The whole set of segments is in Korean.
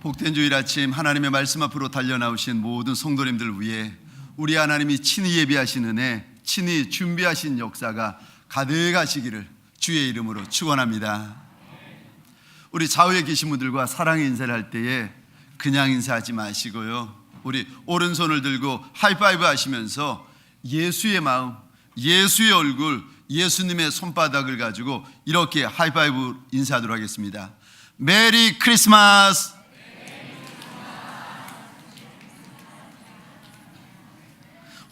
복된 주일 아침 하나님의 말씀 앞으로 달려나오신 모든 성도님들 위해 우리 하나님이 친히 예비하신 은혜, 친히 준비하신 역사가 가득하시기를 주의 이름으로 축원합니다. 우리 좌우에 계신 분들과 사랑의 인사를 할 때에 그냥 인사하지 마시고요, 우리 오른손을 들고 하이파이브 하시면서 예수의 마음, 예수의 얼굴, 예수님의 손바닥을 가지고 이렇게 하이파이브 인사하도록 하겠습니다. 메리 크리스마스.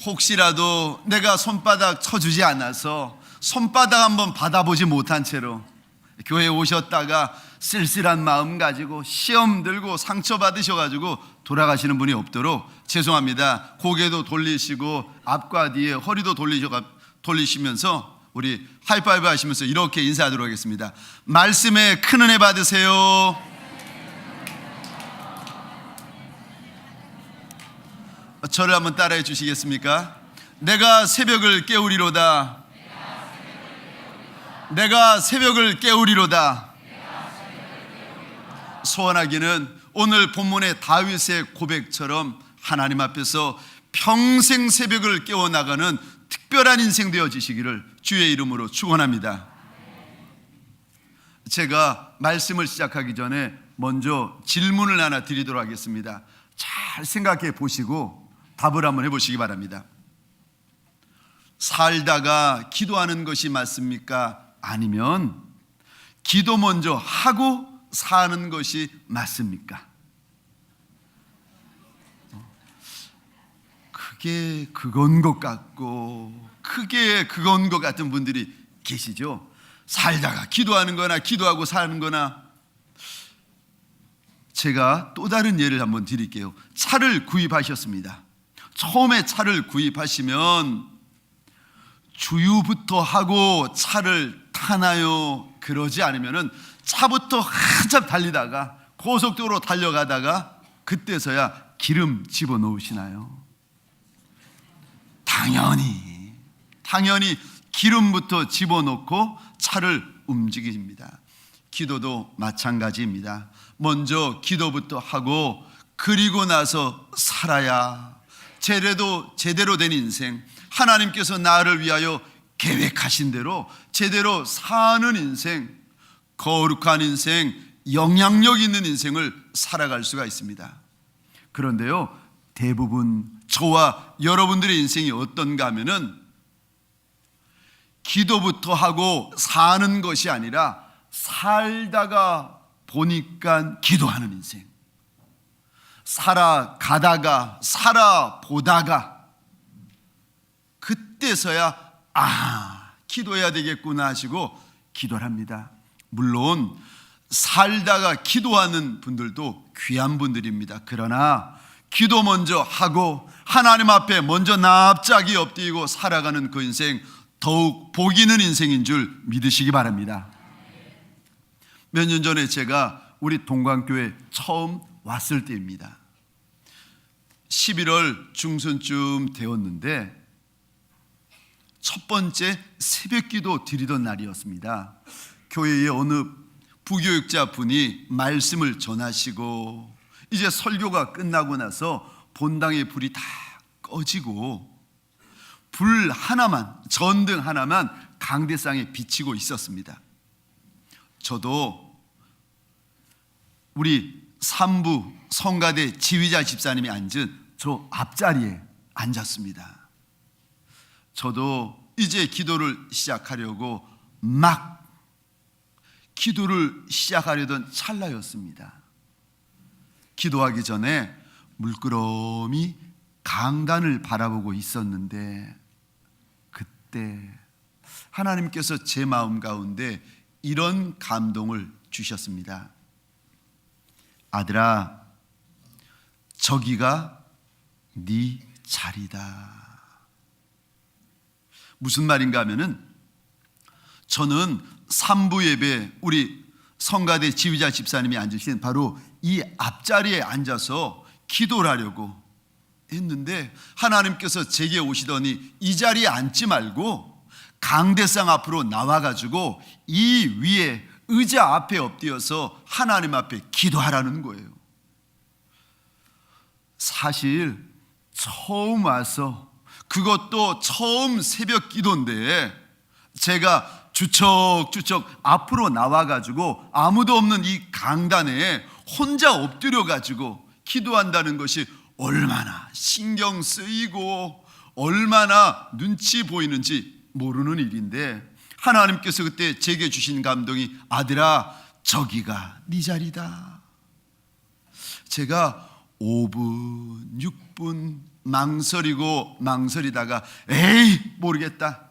혹시라도 내가 손바닥 쳐주지 않아서 손바닥 한번 받아보지 못한 채로 교회에 오셨다가 쓸쓸한 마음 가지고 시험 들고 상처 받으셔가지고 돌아가시는 분이 없도록 죄송합니다. 고개도 돌리시고 앞과 뒤에 허리도 돌리시면서 우리 하이파이브 하시면서 이렇게 인사하도록 하겠습니다. 말씀에 큰 은혜 받으세요. 저를 한번 따라해 주시겠습니까? 내가 새벽을 깨우리로다. 내가 새벽을 깨우리로다. 소원하기는 오늘 본문의 다윗의 고백처럼 하나님 앞에서 평생 새벽을 깨워나가는 특별한 인생 되어지시기를 주의 이름으로 축원합니다. 제가 말씀을 시작하기 전에 먼저 질문을 하나 드리도록 하겠습니다. 잘 생각해 보시고 답을 한번 해보시기 바랍니다. 살다가 기도하는 것이 맞습니까? 아니면 기도 먼저 하고 사는 것이 맞습니까? 그게 그건 것 같고 그게 그건 것 같은 분들이 계시죠. 살다가 기도하는 거나 기도하고 사는 거나. 제가 또 다른 예를 한번 드릴게요. 차를 구입하셨습니다. 처음에 차를 구입하시면 주유부터 하고 차를 타나요? 그러지 않으면 차부터 한참 달리다가 고속도로 달려가다가 그때서야 기름 집어넣으시나요? 당연히 기름부터 집어넣고 차를 움직입니다. 기도도 마찬가지입니다. 먼저 기도부터 하고 그리고 나서 살아야 제대로 된 인생, 하나님께서 나를 위하여 계획하신 대로 제대로 사는 인생, 거룩한 인생, 영향력 있는 인생을 살아갈 수가 있습니다. 그런데요, 대부분 저와 여러분들의 인생이 어떤가 하면은 기도부터 하고 사는 것이 아니라 살다가 보니까 기도하는 인생, 살아가다가 살아보다가 그때서야 기도해야 되겠구나 하시고 기도를 합니다. 물론 살다가 기도하는 분들도 귀한 분들입니다. 그러나 기도 먼저 하고 하나님 앞에 먼저 납작이 엎드리고 살아가는 그 인생, 더욱 복 있는 인생인 줄 믿으시기 바랍니다. 몇 년 전에 제가 우리 동광교회 처음 왔을 때입니다. 11월 중순쯤 되었는데 첫 번째 새벽기도 드리던 날이었습니다. 교회의 어느 부교육자 분이 말씀을 전하시고 이제 설교가 끝나고 나서 본당의 불이 다 꺼지고 불 하나만, 전등 하나만 강대상에 비치고 있었습니다. 저도 우리 산부 성가대 지휘자 집사님이 앉은 저 앞자리에 앉았습니다. 저도 이제 기도를 시작하려고 막 기도를 시작하려던 찰나였습니다. 기도하기 전에 물끄러미 강단을 바라보고 있었는데 그때 하나님께서 제 마음 가운데 이런 감동을 주셨습니다. 아들아, 저기가 네 자리다. 무슨 말인가 하면은 저는 산부 예배 우리 성가대 지휘자 집사님이 앉으신 바로 이 앞자리에 앉아서 기도를 하려고 했는데 하나님께서 제게 오시더니 이 자리에 앉지 말고 강대상 앞으로 나와가지고 이 위에 의자 앞에 엎드려서 하나님 앞에 기도하라는 거예요. 사실 처음 와서, 그것도 처음 새벽 기도인데 제가 주척주척 앞으로 나와가지고 아무도 없는 이 강단에 혼자 엎드려가지고 기도한다는 것이 얼마나 신경 쓰이고 얼마나 눈치 보이는지 모르는 일인데, 하나님께서 그때 제게 주신 감동이, 아들아 저기가 네 자리다. 제가 5분 6분 망설이다가 에이 모르겠다,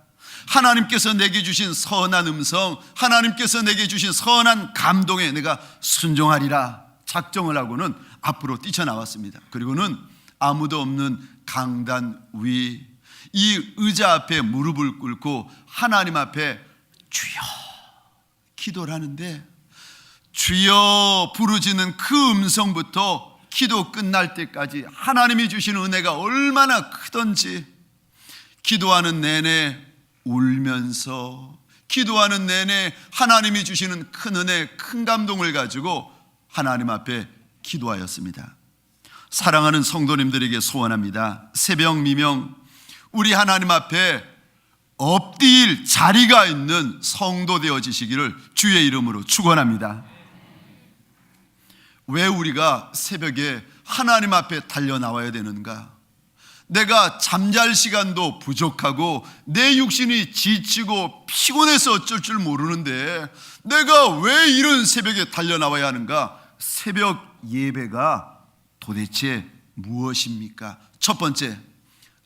하나님께서 내게 주신 선한 음성, 하나님께서 내게 주신 선한 감동에 내가 순종하리라 작정을 하고는 앞으로 뛰쳐나왔습니다. 그리고는 아무도 없는 강단 위, 이 의자 앞에 무릎을 꿇고 하나님 앞에 주여 기도를 하는데, 주여 부르짖는 그 음성부터 기도 끝날 때까지 하나님이 주시는 은혜가 얼마나 크던지, 기도하는 내내 울면서, 기도하는 내내 하나님이 주시는 큰 은혜, 큰 감동을 가지고 하나님 앞에 기도하였습니다. 사랑하는 성도님들에게 소원합니다. 새벽 미명 우리 하나님 앞에 엎드릴 자리가 있는 성도 되어지시기를 주의 이름으로 축원합니다. 왜 우리가 새벽에 하나님 앞에 달려 나와야 되는가? 내가 잠잘 시간도 부족하고 내 육신이 지치고 피곤해서 어쩔 줄 모르는데 내가 왜 이런 새벽에 달려 나와야 하는가? 새벽 예배가 도대체 무엇입니까? 첫 번째,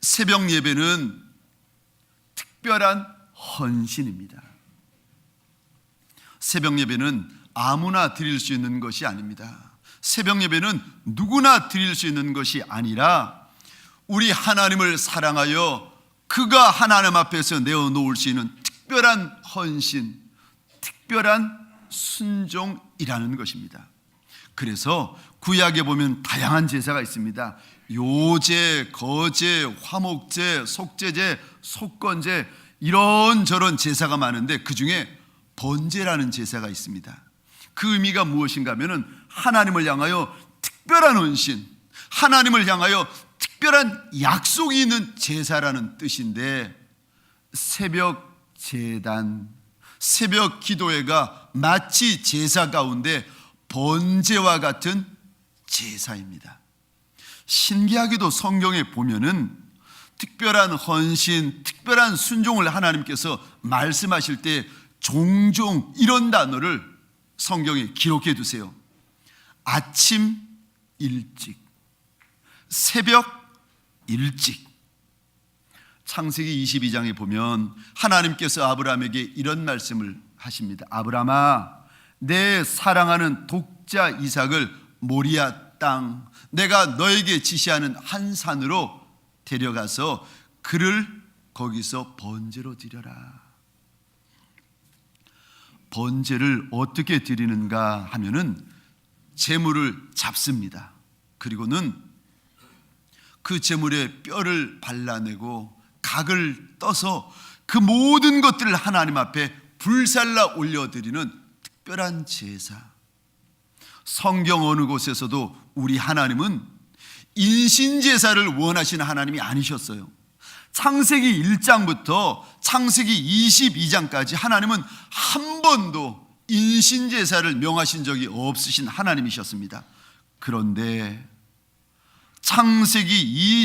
새벽 예배는 특별한 헌신입니다. 새벽 예배는 아무나 드릴 수 있는 것이 아닙니다. 새벽 예배는 누구나 드릴 수 있는 것이 아니라 우리 하나님을 사랑하여 그가 하나님 앞에서 내어놓을 수 있는 특별한 헌신, 특별한 순종이라는 것입니다. 그래서 구약에 보면 다양한 제사가 있습니다. 요제, 거제, 화목제, 속제제, 속건제, 이런저런 제사가 많은데 그 중에 번제라는 제사가 있습니다. 그 의미가 무엇인가 하면은 하나님을 향하여 특별한 헌신, 하나님을 향하여 특별한 약속이 있는 제사라는 뜻인데, 새벽 제단, 새벽 기도회가 마치 제사 가운데 번제와 같은 제사입니다. 신기하게도 성경에 보면은 특별한 헌신, 특별한 순종을 하나님께서 말씀하실 때 종종 이런 단어를 성경에 기록해 두세요. 아침 일찍, 새벽 일찍. 창세기 22장에 보면 하나님께서 아브라함에게 이런 말씀을 하십니다. 아브라함아, 내 사랑하는 독자 이삭을 모리아 땅, 내가 너에게 지시하는 한 산으로 데려가서 그를 거기서 번제로 드려라. 번제를 어떻게 드리는가 하면은 제물을 잡습니다. 그리고는 그 제물에 뼈를 발라내고 각을 떠서 그 모든 것들을 하나님 앞에 불살라 올려드리는 특별한 제사. 성경 어느 곳에서도 우리 하나님은 인신제사를 원하시는 하나님이 아니셨어요. 창세기 1장부터 창세기 22장까지 하나님은 한 번도 인신제사를 명하신 적이 없으신 하나님이셨습니다. 그런데 창세기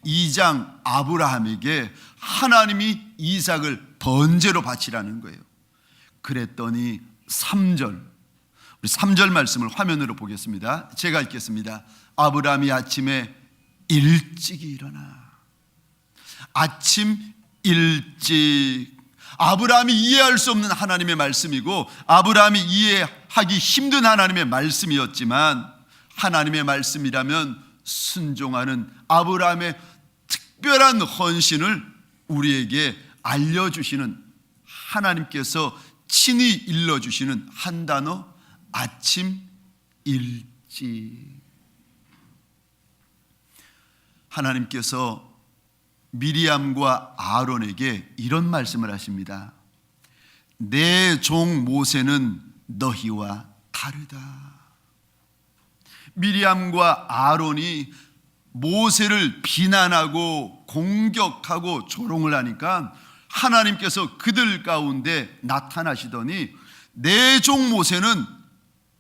22장 아브라함에게 하나님이 이삭을 번제로 바치라는 거예요. 그랬더니 3절, 우리 3절 말씀을 화면으로 보겠습니다. 제가 읽겠습니다. 아브라함이 아침에 일찍이 일어나. 아침 일찍. 아브라함이 이해할 수 없는 하나님의 말씀이고 아브라함이 이해하기 힘든 하나님의 말씀이었지만 하나님의 말씀이라면 순종하는 아브라함의 특별한 헌신을 우리에게 알려주시는 하나님께서 친히 일러주시는 한 단어, 아침 일찍. 하나님께서 미리암과 아론에게 이런 말씀을 하십니다. 내 종 모세는 너희와 다르다. 미리암과 아론이 모세를 비난하고 공격하고 조롱을 하니까 하나님께서 그들 가운데 나타나시더니 내 종 모세는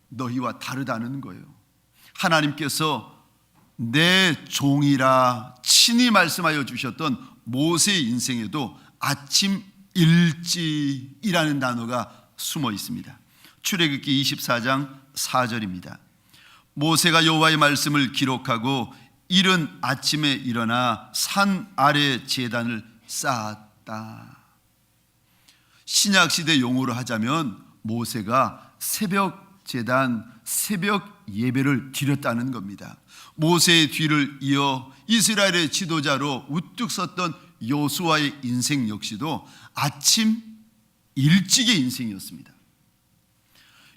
너희와 다르다는 거예요. 하나님께서 내 종이라 친히 말씀하여 주셨던 모세의 인생에도 아침 일찍이라는 단어가 숨어 있습니다. 출애굽기 24장 4절입니다. 모세가 여호와의 말씀을 기록하고 이른 아침에 일어나 산 아래 제단을 쌓았다. 신약시대 용어로 하자면 모세가 새벽 제단, 새벽 예배를 드렸다는 겁니다. 모세의 뒤를 이어 이스라엘의 지도자로 우뚝 섰던 여호수아의 인생 역시도 아침 일찍의 인생이었습니다.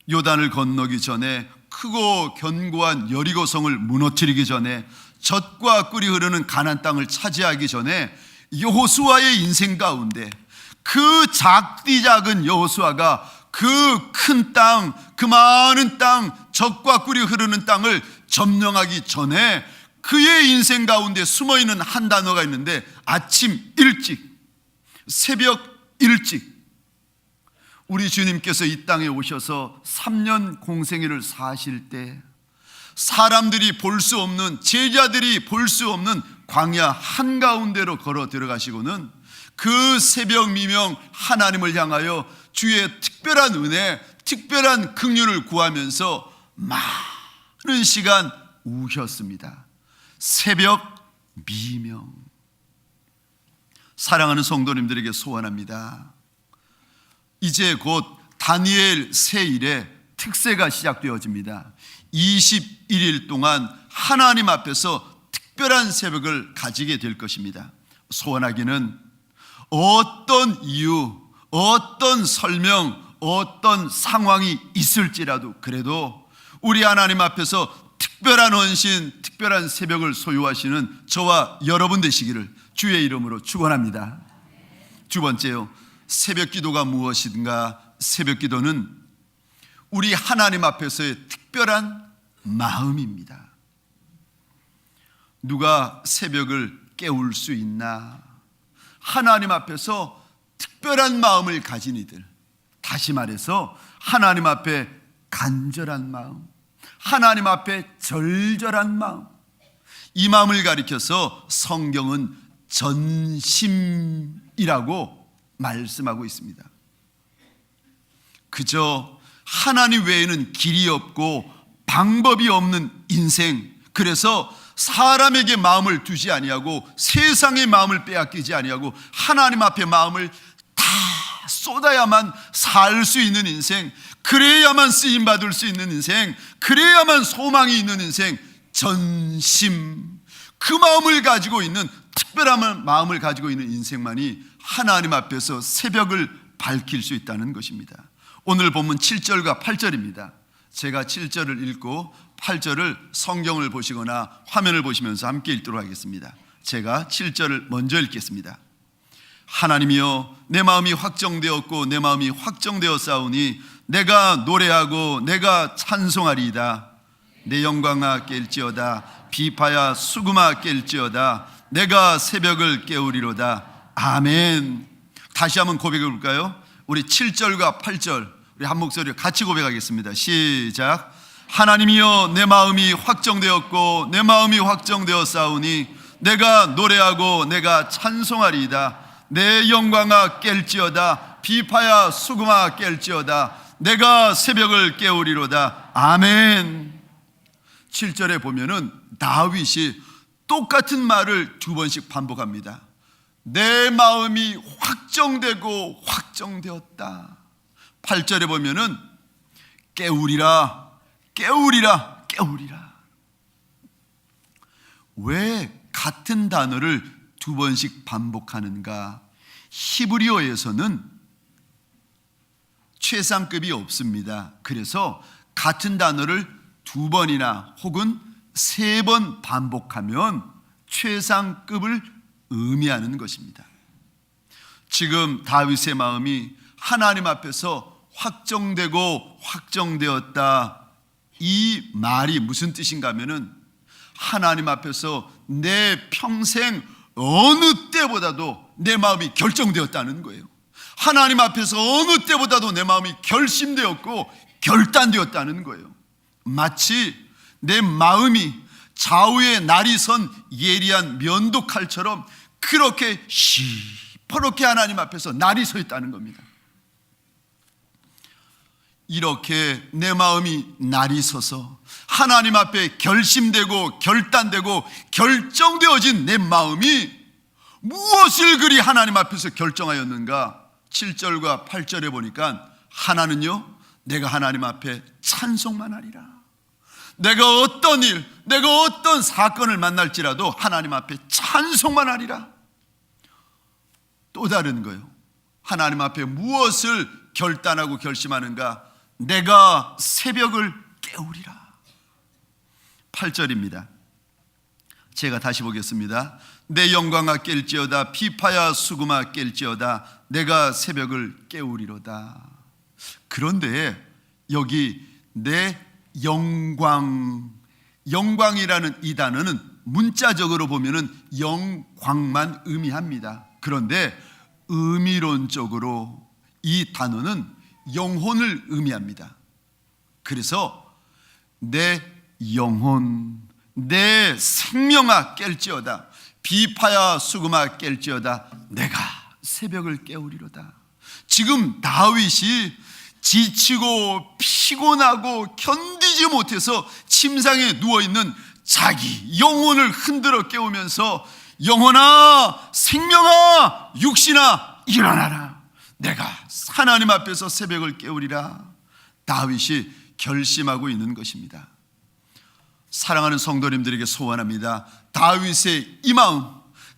요단을 건너기 전에 크고 견고한 여리고성을 무너뜨리기 전에 젖과 꿀이 흐르는 가나안 땅을 차지하기 전에 여호수아의 인생 가운데 그 작디 작은 여호수아가 그 큰 땅, 그 많은 땅, 젖과 꿀이 흐르는 땅을 점령하기 전에 그의 인생 가운데 숨어있는 한 단어가 있는데 아침 일찍, 새벽 일찍. 우리 주님께서 이 땅에 오셔서 3년 공생애를 사실 때 사람들이 볼 수 없는, 제자들이 볼 수 없는 광야 한가운데로 걸어 들어가시고는 그 새벽 미명 하나님을 향하여 주의 특별한 은혜, 특별한 긍휼을 구하면서 많은 시간 우셨습니다. 새벽 미명. 사랑하는 성도님들에게 소원합니다. 이제 곧 다니엘 세일의 특세가 시작되어집니다. 21일 동안 하나님 앞에서 특별한 새벽을 가지게 될 것입니다. 소원하기는 어떤 이유, 어떤 설명, 어떤 상황이 있을지라도 그래도 우리 하나님 앞에서 특별한 헌신, 특별한 새벽을 소유하시는 저와 여러분 되시기를 주의 이름으로 축원합니다. 두 번째요, 새벽 기도가 무엇인가? 새벽 기도는 우리 하나님 앞에서의 특별한 마음입니다. 누가 새벽을 깨울 수 있나? 하나님 앞에서 특별한 마음을 가진 이들, 다시 말해서 하나님 앞에 간절한 마음, 하나님 앞에 절절한 마음, 이 마음을 가리켜서 성경은 전심이라고 말씀하고 있습니다. 그저 하나님 외에는 길이 없고 방법이 없는 인생, 그래서 사람에게 마음을 두지 아니하고 세상의 마음을 빼앗기지 아니하고 하나님 앞에 마음을 다 쏟아야만 살 수 있는 인생, 그래야만 쓰임받을 수 있는 인생, 그래야만 소망이 있는 인생, 전심, 그 마음을 가지고 있는, 특별한 마음을 가지고 있는 인생만이 하나님 앞에서 새벽을 밝힐 수 있다는 것입니다. 오늘 본문 7절과 8절입니다. 제가 7절을 읽고 8절을 성경을 보시거나 화면을 보시면서 함께 읽도록 하겠습니다. 제가 7절을 먼저 읽겠습니다. 하나님이여, 내 마음이 확정되었고 내 마음이 확정되었사오니 내가 노래하고 내가 찬송하리이다. 내 영광아 깰지어다. 비파야 수금아 깰지어다. 내가 새벽을 깨우리로다. 아멘. 다시 한번 고백해 볼까요? 우리 7절과 8절 우리 한 목소리로 같이 고백하겠습니다. 시작. 하나님이여, 내 마음이 확정되었고 내 마음이 확정되었사오니 내가 노래하고 내가 찬송하리이다. 내 영광아 깰지어다. 비파야 수금아 깰지어다. 내가 새벽을 깨우리로다. 아멘. 7절에 보면은 다윗이 똑같은 말을 두 번씩 반복합니다. 내 마음이 확정되고 확정되었다. 8절에 보면은 깨우리라, 깨우리라, 깨우리라. 왜 같은 단어를 두 번씩 반복하는가? 히브리어에서는 최상급이 없습니다. 그래서 같은 단어를 두 번이나 혹은 세 번 반복하면 최상급을 의미하는 것입니다. 지금 다윗의 마음이 하나님 앞에서 확정되고 확정되었다, 이 말이 무슨 뜻인가 하면은 하나님 앞에서 내 평생 어느 때보다도 내 마음이 결정되었다는 거예요. 하나님 앞에서 어느 때보다도 내 마음이 결심되었고 결단되었다는 거예요. 마치 내 마음이 좌우에 날이 선 예리한 면도칼처럼 그렇게 시퍼렇게 하나님 앞에서 날이 서 있다는 겁니다. 이렇게 내 마음이 날이 서서 하나님 앞에 결심되고 결단되고 결정되어진 내 마음이 무엇을 그리 하나님 앞에서 결정하였는가? 7절과 8절에 보니까 하나는요, 내가 하나님 앞에 찬송만 하리라. 내가 어떤 일, 내가 어떤 사건을 만날지라도 하나님 앞에 찬송만 하리라. 또 다른 거예요. 하나님 앞에 무엇을 결단하고 결심하는가? 내가 새벽을 깨우리라. 8절입니다. 제가 다시 보겠습니다. 내 영광아 깰지어다, 비파야 수금아 깰지어다, 내가 새벽을 깨우리로다. 그런데 여기 내 영광이라는 이 단어는 문자적으로 보면은 영광만 의미합니다. 그런데 의미론적으로 이 단어는 영혼을 의미합니다. 그래서 내 영혼, 내 생명아 깰지어다, 비파야 수금아 깰지어다, 내가 새벽을 깨우리로다. 지금 다윗이 지치고 피곤하고 견디지 못해서 침상에 누워있는 자기 영혼을 흔들어 깨우면서 영혼아, 생명아, 육신아 일어나라. 내가 하나님 앞에서 새벽을 깨우리라. 다윗이 결심하고 있는 것입니다. 사랑하는 성도님들에게 소원합니다. 다윗의 이 마음,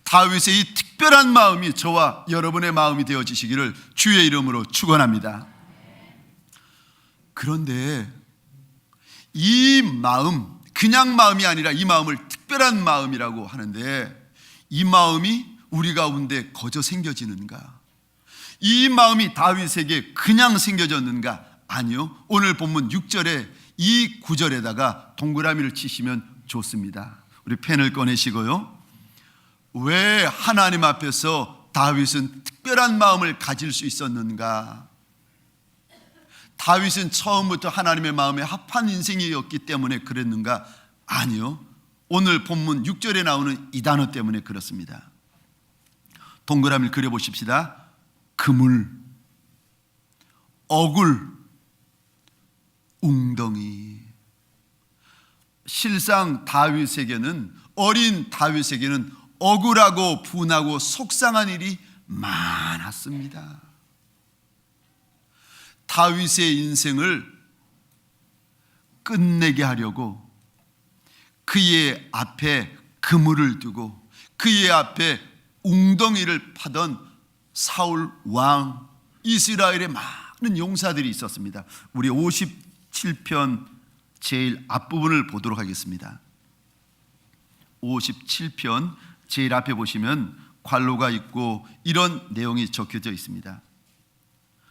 다윗의 이 특별한 마음이 저와 여러분의 마음이 되어지시기를 주의 이름으로 축원합니다. 그런데 이 마음, 그냥 마음이 아니라 이 마음을 특별한 마음이라고 하는데, 이 마음이 우리 가운데 거저 생겨지는가? 이 마음이 다윗에게 그냥 생겨졌는가? 아니요. 오늘 본문 6절에 이 구절에다가 동그라미를 치시면 좋습니다. 우리 펜을 꺼내시고요. 왜 하나님 앞에서 다윗은 특별한 마음을 가질 수 있었는가? 다윗은 처음부터 하나님의 마음에 합한 인생이었기 때문에 그랬는가? 아니요. 오늘 본문 6절에 나오는 이 단어 때문에 그렇습니다. 동그라미를 그려보십시다. 그물, 어굴, 웅덩이. 실상 다윗에게는, 어린 다윗에게는 억울하고 분하고 속상한 일이 많았습니다. 다윗의 인생을 끝내게 하려고 그의 앞에 그물을 두고 그의 앞에 웅덩이를 파던 사울 왕, 이스라엘의 많은 용사들이 있었습니다. 우리 57편 제일 앞부분을 보도록 하겠습니다. 57편 제일 앞에 보시면 관로가 있고 이런 내용이 적혀져 있습니다.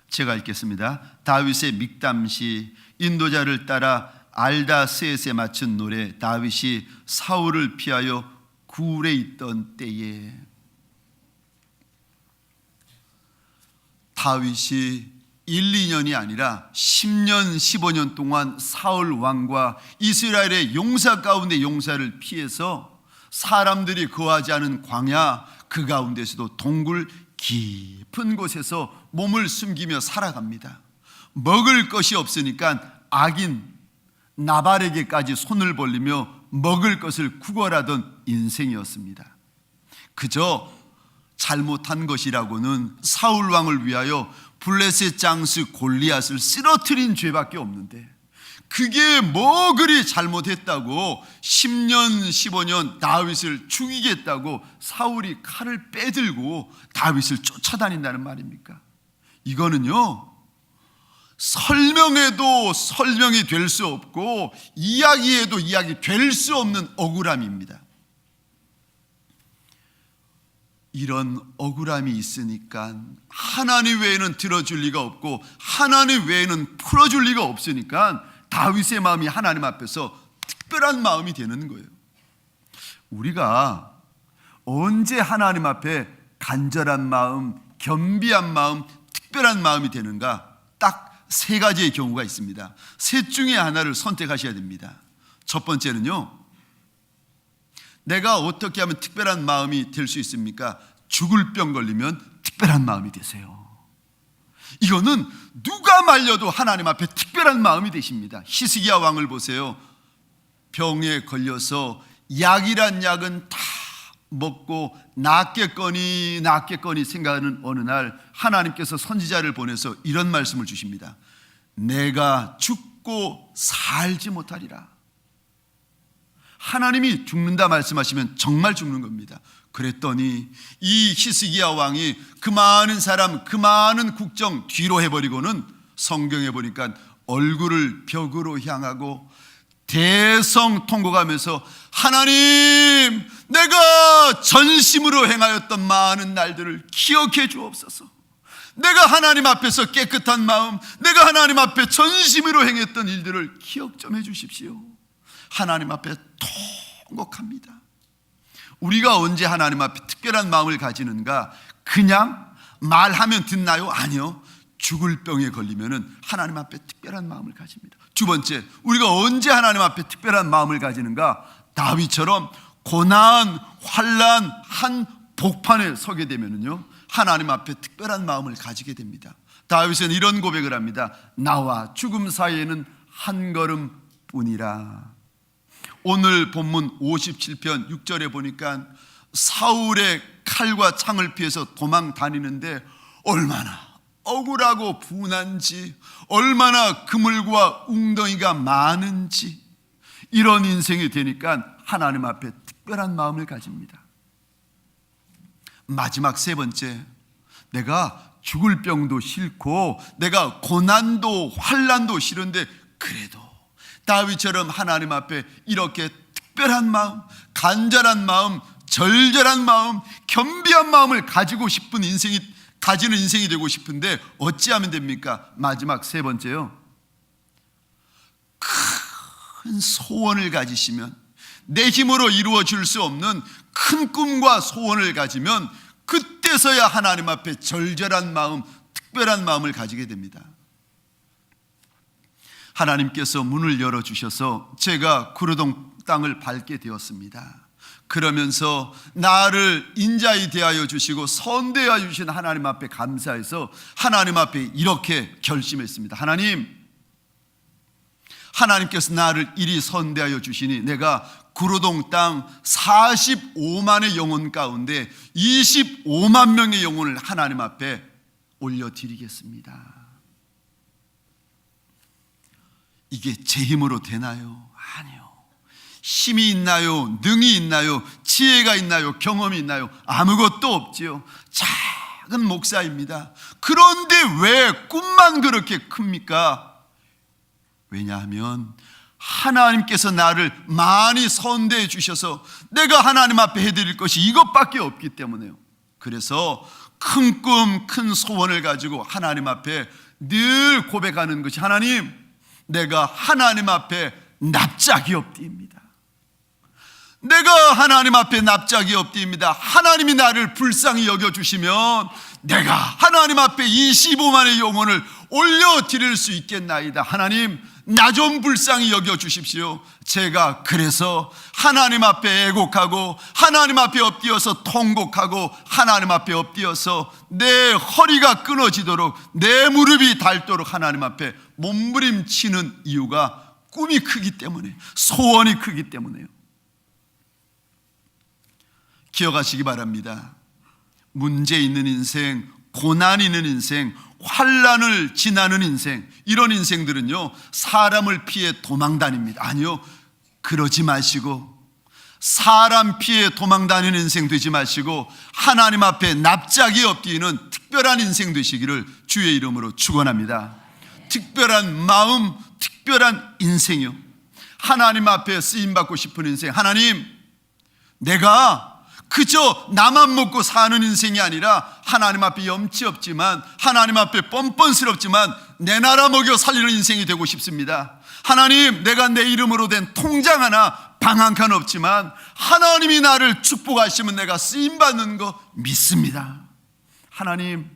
제가 읽겠습니다. 다윗의 믹담시, 인도자를 따라 알다스엣에 맞춘 노래. 다윗이 사울을 피하여 굴에 있던 때에. 다윗이 1, 2년이 아니라 10년, 15년 동안 사울 왕과 이스라엘의 용사 가운데 용사를 피해서 사람들이 거하지 않은 광야, 그 가운데서도 동굴 깊은 곳에서 몸을 숨기며 살아갑니다. 먹을 것이 없으니까 악인 나발에게까지 손을 벌리며 먹을 것을 구걸하던 인생이었습니다. 그저 잘못한 것이라고는 사울 왕을 위하여 블레셋 장수 골리앗을 쓰러뜨린 죄밖에 없는데, 그게 뭐 그리 잘못했다고 10년 15년 다윗을 죽이겠다고 사울이 칼을 빼들고 다윗을 쫓아다닌다는 말입니까? 이거는요, 설명해도 설명이 될 수 없고 이야기해도 이야기 될 수 없는 억울함입니다. 이런 억울함이 있으니까 하나님 외에는 들어줄 리가 없고 하나님 외에는 풀어줄 리가 없으니까 다윗의 마음이 하나님 앞에서 특별한 마음이 되는 거예요. 우리가 언제 하나님 앞에 간절한 마음, 겸비한 마음, 특별한 마음이 되는가? 딱 세 가지의 경우가 있습니다. 셋 중에 하나를 선택하셔야 됩니다. 첫 번째는요, 내가 어떻게 하면 특별한 마음이 될 수 있습니까? 죽을 병 걸리면 특별한 마음이 되세요. 이거는 누가 말려도 하나님 앞에 특별한 마음이 되십니다. 히스기야 왕을 보세요. 병에 걸려서 약이란 약은 다 먹고 낫겠거니 생각하는 어느 날 하나님께서 선지자를 보내서 이런 말씀을 주십니다. 내가 죽고 살지 못하리라. 하나님이 죽는다 말씀하시면 정말 죽는 겁니다. 그랬더니 이 히스기야 왕이 그 많은 사람, 그 많은 국정 뒤로 해버리고는 성경에 보니까 얼굴을 벽으로 향하고 대성통곡하면서 하나님, 내가 전심으로 행하였던 많은 날들을 기억해 주옵소서. 내가 하나님 앞에서 깨끗한 마음, 내가 하나님 앞에 전심으로 행했던 일들을 기억 좀 해 주십시오. 하나님 앞에 통곡합니다. 우리가 언제 하나님 앞에 특별한 마음을 가지는가? 그냥 말하면 듣나요? 아니요. 죽을 병에 걸리면은 하나님 앞에 특별한 마음을 가집니다. 두 번째, 우리가 언제 하나님 앞에 특별한 마음을 가지는가? 다윗처럼 고난, 환난, 한 복판에 서게 되면은요, 하나님 앞에 특별한 마음을 가지게 됩니다. 다윗은 이런 고백을 합니다. 나와 죽음 사이에는 한 걸음뿐이라. 오늘 본문 57편 6절에 보니까 사울의 칼과 창을 피해서 도망 다니는데 얼마나 억울하고 분한지, 얼마나 그물과 웅덩이가 많은지, 이런 인생이 되니까 하나님 앞에 특별한 마음을 가집니다. 마지막 세 번째, 내가 죽을 병도 싫고 내가 고난도 환난도 싫은데 그래도 다윗처럼 하나님 앞에 이렇게 특별한 마음, 간절한 마음, 절절한 마음, 겸비한 마음을 가지는 인생이 되고 싶은데 어찌하면 됩니까? 마지막 세 번째요, 큰 소원을 가지시면, 내 힘으로 이루어 줄 수 없는 큰 꿈과 소원을 가지면 그때서야 하나님 앞에 절절한 마음, 특별한 마음을 가지게 됩니다. 하나님께서 문을 열어주셔서 제가 구르동 땅을 밟게 되었습니다. 그러면서 나를 인자히 대하여 주시고 선대하여 주신 하나님 앞에 감사해서 하나님 앞에 이렇게 결심했습니다. 하나님께서 나를 이리 선대하여 주시니 내가 구르동 땅 45만의 영혼 가운데 25만 명의 영혼을 하나님 앞에 올려드리겠습니다. 이게 제 힘으로 되나요? 아니요. 힘이 있나요? 능이 있나요? 지혜가 있나요? 경험이 있나요? 아무것도 없지요. 작은 목사입니다. 그런데 왜 꿈만 그렇게 큽니까? 왜냐하면 하나님께서 나를 많이 선대해 주셔서 내가 하나님 앞에 해드릴 것이 이것밖에 없기 때문에요. 그래서 큰 꿈, 큰 소원을 가지고 하나님 앞에 늘 고백하는 것이, 하나님, 내가 하나님 앞에 납작이 없디입니다. 내가 하나님 앞에 납작이 없디입니다. 하나님이 나를 불쌍히 여겨주시면 내가 하나님 앞에 25만의 영혼을 올려드릴 수 있겠나이다. 하나님, 나 좀 불쌍히 여겨주십시오. 제가 그래서 하나님 앞에 애곡하고 하나님 앞에 엎드려서 통곡하고 하나님 앞에 엎드려서 내 허리가 끊어지도록 내 무릎이 닳도록 하나님 앞에 몸부림치는 이유가 꿈이 크기 때문에, 소원이 크기 때문에요. 기억하시기 바랍니다. 문제 있는 인생, 고난 있는 인생, 환난을 지나는 인생, 이런 인생들은요 사람을 피해 도망다닙니다. 아니요, 그러지 마시고 사람 피해 도망다니는 인생 되지 마시고 하나님 앞에 납작이 엎드리는 특별한 인생 되시기를 주의 이름으로 축원합니다. 특별한 마음, 특별한 인생이요, 하나님 앞에 쓰임받고 싶은 인생. 하나님, 내가 그저 나만 먹고 사는 인생이 아니라 하나님 앞에 염치 없지만, 하나님 앞에 뻔뻔스럽지만 내 나라 먹여 살리는 인생이 되고 싶습니다. 하나님, 내가 내 이름으로 된 통장 하나 방 한 칸 없지만 하나님이 나를 축복하시면 내가 쓰임받는 거 믿습니다. 하나님,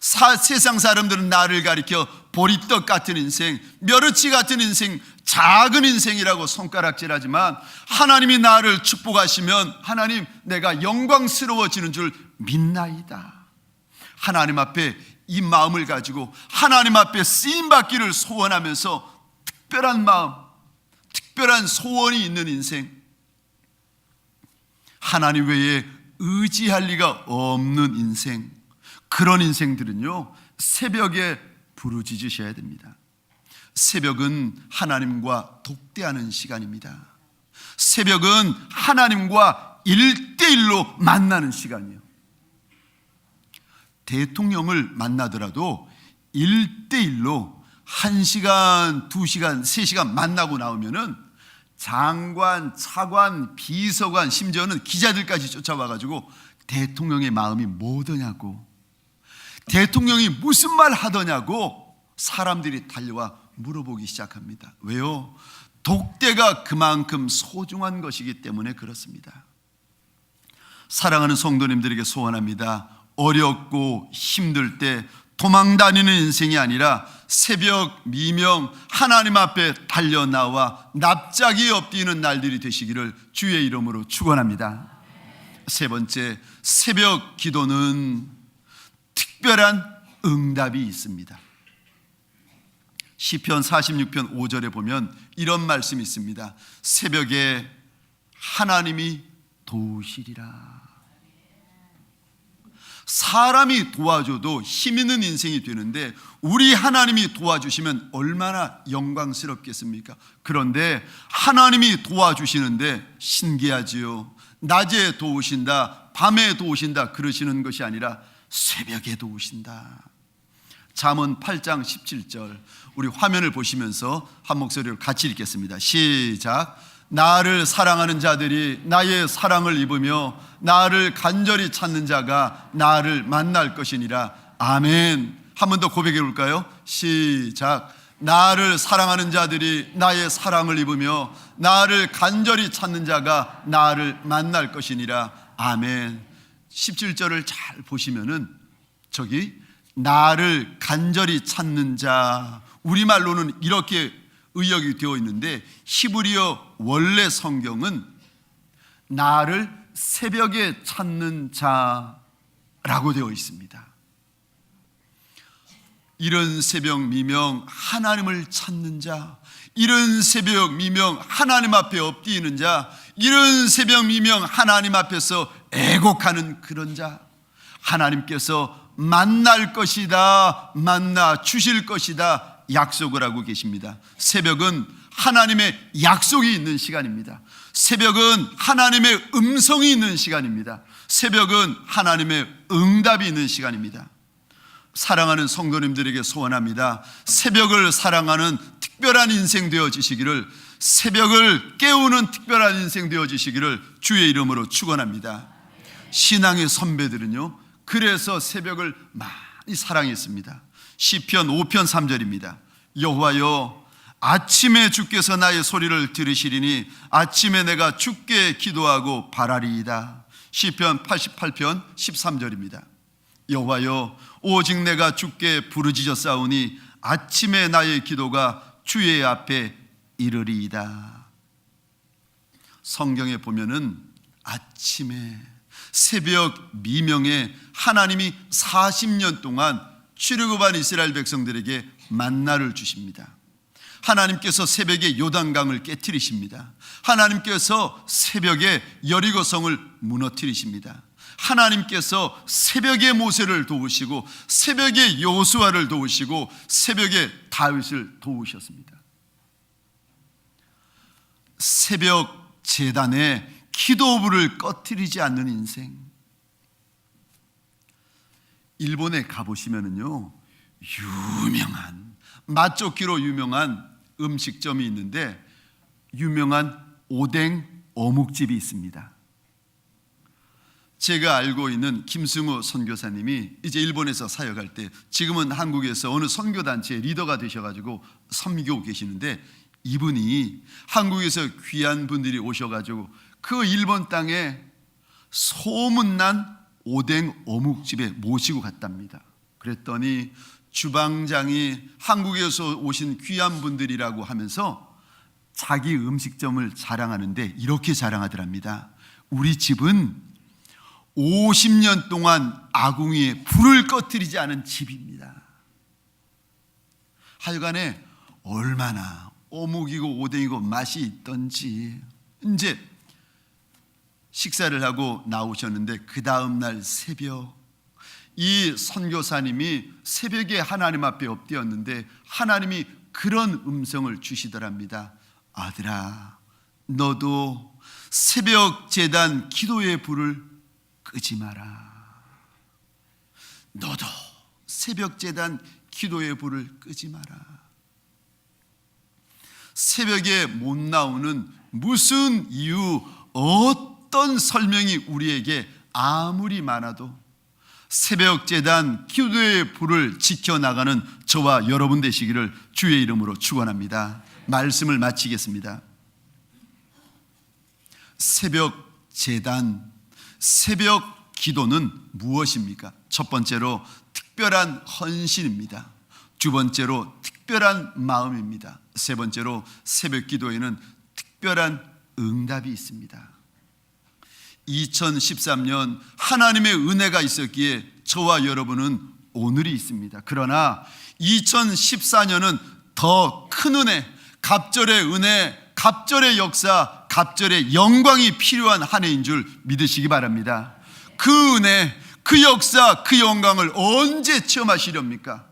세상 사람들은 나를 가리켜 보리떡 같은 인생, 멸치 같은 인생, 작은 인생이라고 손가락질하지만 하나님이 나를 축복하시면 하나님, 내가 영광스러워지는 줄 믿나이다. 하나님 앞에 이 마음을 가지고 하나님 앞에 쓰임받기를 소원하면서 특별한 마음, 특별한 소원이 있는 인생, 하나님 외에 의지할 리가 없는 인생, 그런 인생들은요, 새벽에 부르짖으셔야 됩니다. 새벽은 하나님과 독대하는 시간입니다. 새벽은 하나님과 1대1로 만나는 시간이에요. 대통령을 만나더라도 1대1로 1시간, 2시간, 3시간 만나고 나오면은 장관, 차관, 비서관, 심지어는 기자들까지 쫓아와가지고 대통령의 마음이 뭐더냐고, 대통령이 무슨 말 하더냐고 사람들이 달려와 물어보기 시작합니다. 왜요? 독대가 그만큼 소중한 것이기 때문에 그렇습니다. 사랑하는 성도님들에게 소원합니다. 어렵고 힘들 때 도망 다니는 인생이 아니라 새벽 미명 하나님 앞에 달려나와 납작이 엎드리는 날들이 되시기를 주의 이름으로 축원합니다. 세 번째, 새벽 기도는 특별한 응답이 있습니다. 시편 46편 5절에 보면 이런 말씀이 있습니다. 새벽에 하나님이 도우시리라. 사람이 도와줘도 힘 있는 인생이 되는데 우리 하나님이 도와주시면 얼마나 영광스럽겠습니까? 그런데 하나님이 도와주시는데 신기하지요. 낮에 도우신다, 밤에 도우신다 그러시는 것이 아니라 새벽에 도우신다. 잠언 8장 17절, 우리 화면을 보시면서 한 목소리로 같이 읽겠습니다. 시작. 나를 사랑하는 자들이 나의 사랑을 입으며 나를 간절히 찾는 자가 나를 만날 것이니라. 아멘. 한 번 더 고백해 볼까요? 시작. 나를 사랑하는 자들이 나의 사랑을 입으며 나를 간절히 찾는 자가 나를 만날 것이니라. 아멘. 17절을 잘 보시면은 저기 나를 간절히 찾는 자, 우리말로는 이렇게 의역이 되어 있는데 히브리어 원래 성경은 나를 새벽에 찾는 자라고 되어 있습니다. 이른 새벽 미명 하나님을 찾는 자, 이른 새벽 미명 하나님 앞에 엎드리는 자, 이른 새벽 미명 하나님 앞에서 애곡하는 그런 자, 하나님께서 만날 것이다, 만나 주실 것이다 약속을 하고 계십니다. 새벽은 하나님의 약속이 있는 시간입니다. 새벽은 하나님의 음성이 있는 시간입니다. 새벽은 하나님의 응답이 있는 시간입니다. 사랑하는 성도님들에게 소원합니다. 새벽을 사랑하는 특별한 인생 되어지시기를, 새벽을 깨우는 특별한 인생 되어지시기를 주의 이름으로 축원합니다. 신앙의 선배들은요, 그래서 새벽을 많이 사랑했습니다. 시편 5편 3절입니다. 여호와여, 아침에 주께서 나의 소리를 들으시리니 아침에 내가 주께 기도하고 바라리이다. 시편 88편 13절입니다. 여호와여, 오직 내가 주께 부르짖었사오니 아침에 나의 기도가 주의 앞에 이르리이다. 성경에 보면은 아침에, 새벽 미명에 하나님이 40년 동안 출애굽한 이스라엘 백성들에게 만나를 주십니다. 하나님께서 새벽에 요단강을 깨트리십니다. 하나님께서 새벽에 여리고성을 무너뜨리십니다. 하나님께서 새벽에 모세를 도우시고 새벽에 여호수아를 도우시고 새벽에 다윗을 도우셨습니다. 새벽 제단에 기도불을 꺼트리지 않는 인생. 일본에 가보시면은요, 유명한 맛좋기로 유명한 음식점이 있는데 유명한 오뎅 어묵집이 있습니다. 제가 알고 있는 김승우 선교사님이 이제 일본에서 사역할 때 지금은 한국에서 어느 선교단체의 리더가 되셔가지고 섬기고 계시는데 이분이 한국에서 귀한 분들이 오셔가지고 그 일본 땅에 소문난 오뎅 어묵집에 모시고 갔답니다. 그랬더니 주방장이 한국에서 오신 귀한 분들이라고 하면서 자기 음식점을 자랑하는데 이렇게 자랑하더랍니다. 우리 집은 50년 동안 아궁이에 불을 꺼뜨리지 않은 집입니다. 하여간에 얼마나 어묵이고 오뎅이고 맛이 있던지. 이제 식사를 하고 나오셨는데 그 다음날 새벽, 이 선교사님이 새벽에 하나님 앞에 엎드렸는데 하나님이 그런 음성을 주시더랍니다. 아들아, 너도 새벽 제단 기도의 불을 끄지 마라. 너도 새벽 제단 기도의 불을 끄지 마라. 새벽에 못 나오는 무슨 이유, 어떤 설명이 우리에게 아무리 많아도 새벽 제단 기도의 불을 지켜나가는 저와 여러분 되시기를 주의 이름으로 축원합니다. 말씀을 마치겠습니다. 새벽 제단, 새벽 기도는 무엇입니까? 첫 번째로 특별한 헌신입니다. 두 번째로 특별한 마음입니다. 세 번째로 새벽 기도에는 특별한 응답이 있습니다. 2013년 하나님의 은혜가 있었기에 저와 여러분은 오늘이 있습니다. 그러나 2014년은 더 큰 은혜, 갑절의 은혜, 갑절의 역사, 갑절의 영광이 필요한 한 해인 줄 믿으시기 바랍니다. 그 은혜, 그 역사, 그 영광을 언제 체험하시렵니까?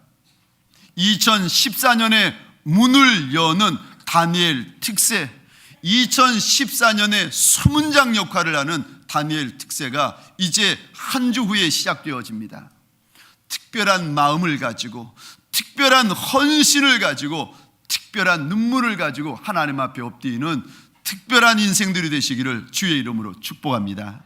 2014년에 문을 여는 다니엘 특세, 2014년에 수문장 역할을 하는 다니엘 특세가 이제 한 주 후에 시작되어집니다. 특별한 마음을 가지고, 특별한 헌신을 가지고, 특별한 눈물을 가지고 하나님 앞에 엎드리는 특별한 인생들이 되시기를 주의 이름으로 축복합니다.